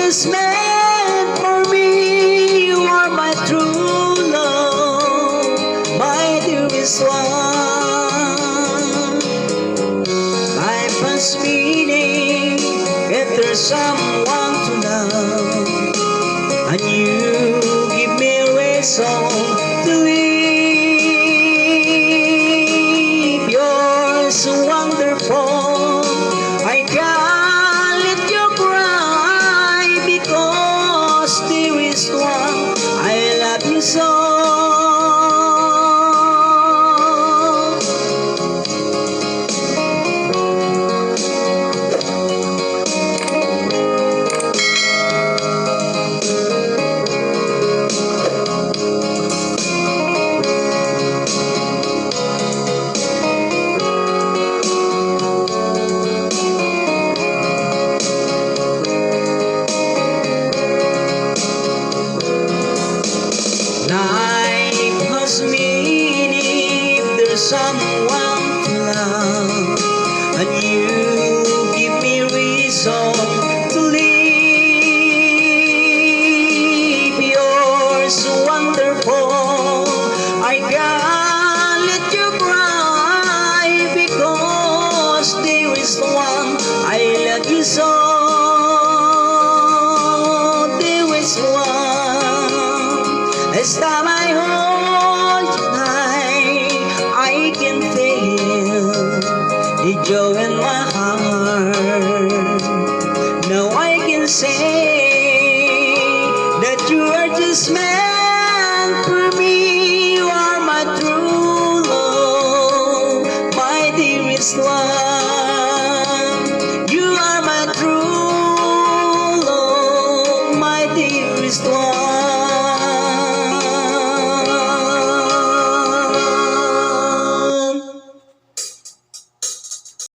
was meant for me. You are my true love, my dearest one. Life has meaning if there's someone to love, and you give me a reason to live. You're so wonderful, I can't let you cry, because there is one I love you so. Life has meaning if there's someone to love, and you give me reason to live. You're so wonderful, I can't let you cry, because there is one I love you so. There is one. As time I hold you tight, I can feel the joy in my heart. Now I can say